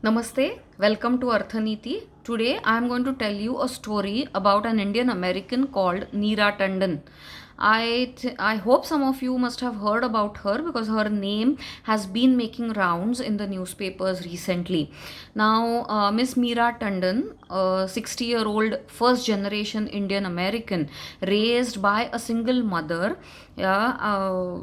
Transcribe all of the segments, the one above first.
Namaste, welcome to Arthaniti. Today I am going to tell you a story about an Indian American called Neera Tandon. I hope some of you must have heard about her because her name has been making rounds in the newspapers recently. Now, Miss Meera Tandon, a 60-year-old first generation Indian American raised by a single mother, yeah,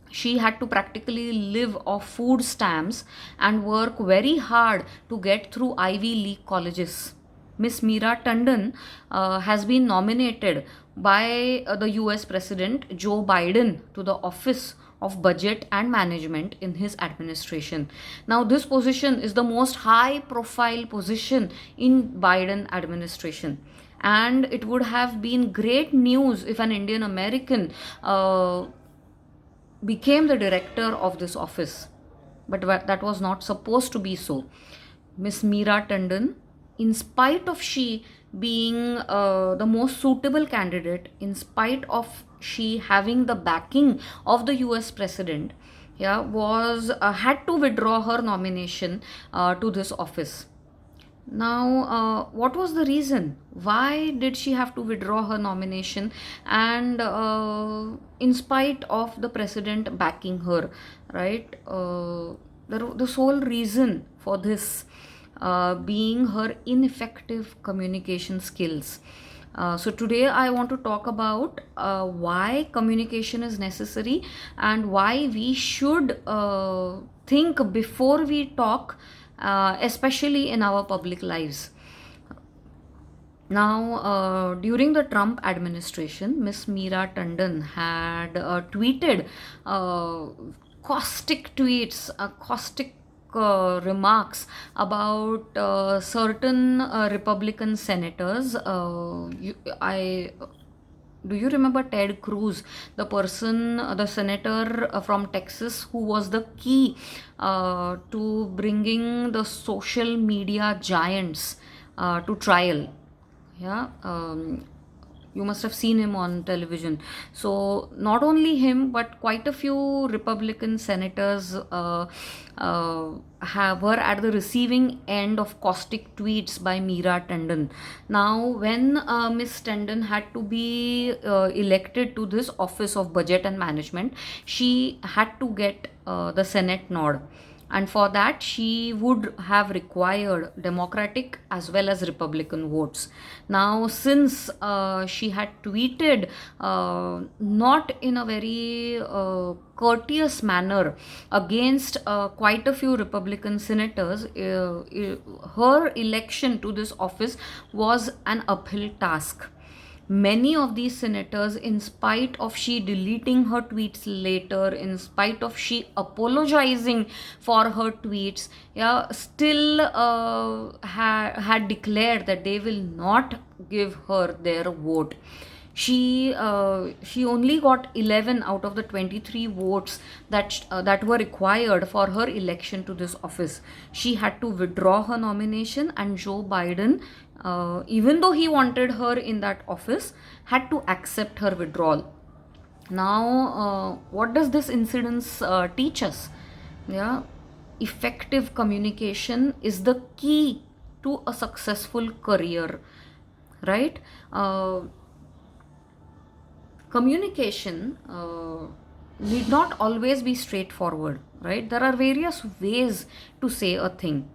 she had to practically live off food stamps and work very hard to get through Ivy League colleges. Miss Meera Tandon has been nominated by the US President Joe Biden to the office of Budget and Management in his administration. Now, this position is the most high profile position in Biden administration, and it would have been great news if an Indian American became the director of this office. But that was not supposed to be so. Miss Meera Tandon, in spite of she being the most suitable candidate, in spite of she having the backing of the US president, yeah, was had to withdraw her nomination to this office. Now, what was the reason? Why did she have to withdraw her nomination? And in spite of the president backing her, right? The sole reason for this being her ineffective communication skills. So today I want to talk about why communication is necessary and why we should think before we talk, especially in our public lives. Now, during the Trump administration, Miss Meera Tandon had tweeted caustic tweets, caustic remarks about certain Republican senators. Do you remember Ted Cruz, the person, the senator from Texas, who was the key to bringing the social media giants to trial? Yeah, you must have seen him on television. So not only him, but quite a few Republican senators were at the receiving end of caustic tweets by Meera Tandon. Now, when Miss Tandon had to be elected to this office of budget and management, she had to get the Senate nod, and for that she would have required democratic as well as republican votes. Now, since she had tweeted not in a very courteous manner against quite a few republican senators, her election to this office was an uphill task. Many of these senators, in spite of she deleting her tweets later, in spite of she apologizing for her tweets, yeah, still had declared that they will not give her their vote. She only got 11 out of the 23 votes that were required for her election to this office. She had to withdraw her nomination, and Joe Biden, even though he wanted her in that office, had to accept her withdrawal. Now, what does this incident teach us? Yeah, effective communication is the key to a successful career, right? Communication need not always be straightforward, right? There are various ways to say a thing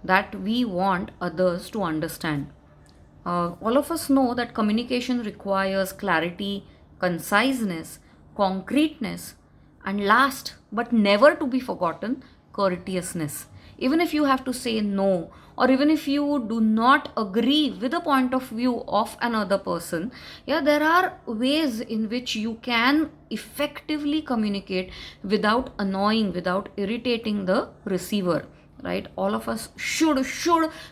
that we want others to understand. All of us know that communication requires clarity, conciseness, concreteness, and last but never to be forgotten, courteousness. Even if you have to say no, or even if you do not agree with the point of view of another person, yeah, there are ways in which you can effectively communicate without annoying, without irritating the receiver, right? All of us should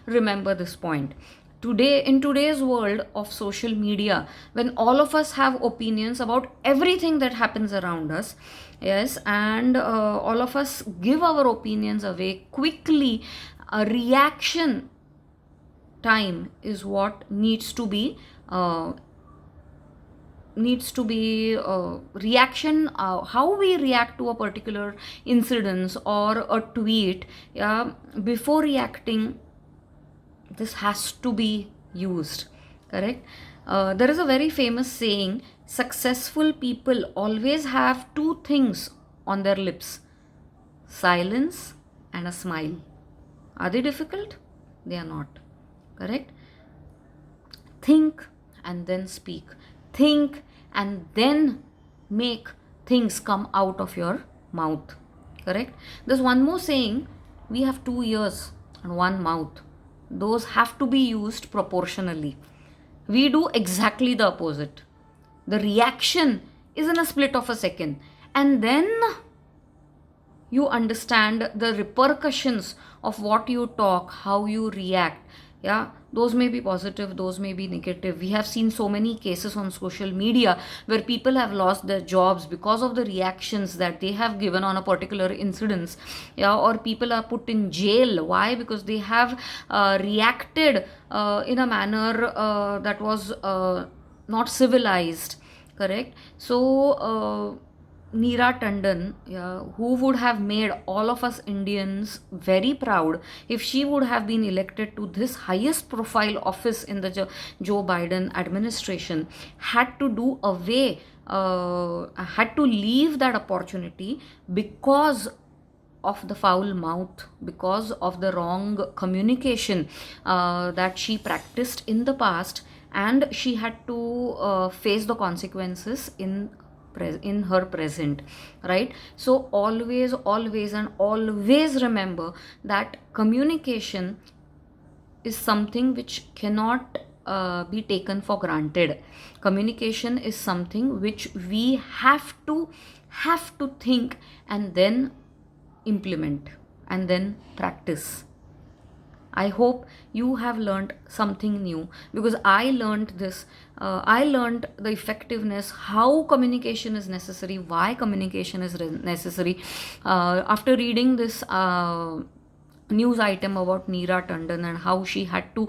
remember this point. Today, in today's world of social media, when all of us have opinions about everything that happens around us, yes, and all of us give our opinions away quickly, a reaction time is what needs to be needs to be reaction, how we react to a particular incident or a tweet. Yeah, before reacting, this has to be used, correct? There is a very famous saying, successful people always have two things on their lips: silence and a smile. Are they difficult? They are not, correct? Think and then speak. Think and then make things come out of your mouth, correct? There's one more saying, we have two ears and one mouth. Those have to be used proportionally. We do exactly the opposite. The reaction is in a split of a second, and then you understand the repercussions of what you talk, how you react. Yeah, those may be positive, those may be negative. We have seen so many cases on social media where people have lost their jobs because of the reactions that they have given on a particular incidents. Yeah, or people are put in jail. Why? Because they have reacted in a manner that was not civilized, correct? So Neera Tandon, yeah, who would have made all of us Indians very proud if she would have been elected to this highest profile office in the Joe Biden administration, had to do away, had to leave that opportunity because of the foul mouth, because of the wrong communication that she practiced in the past, and she had to face the consequences in her present, right? So always and always remember that communication is something which cannot be taken for granted. Communication is something which we have to think and then implement and then practice. I hope you have learned something new, because I learned this. I learned the effectiveness, how communication is necessary, why communication is necessary, after reading this news item about Neera Tandon and how she had to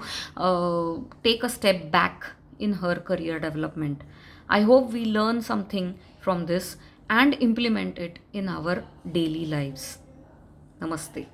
take a step back in her career development. I hope we learn something from this and implement it in our daily lives. Namaste.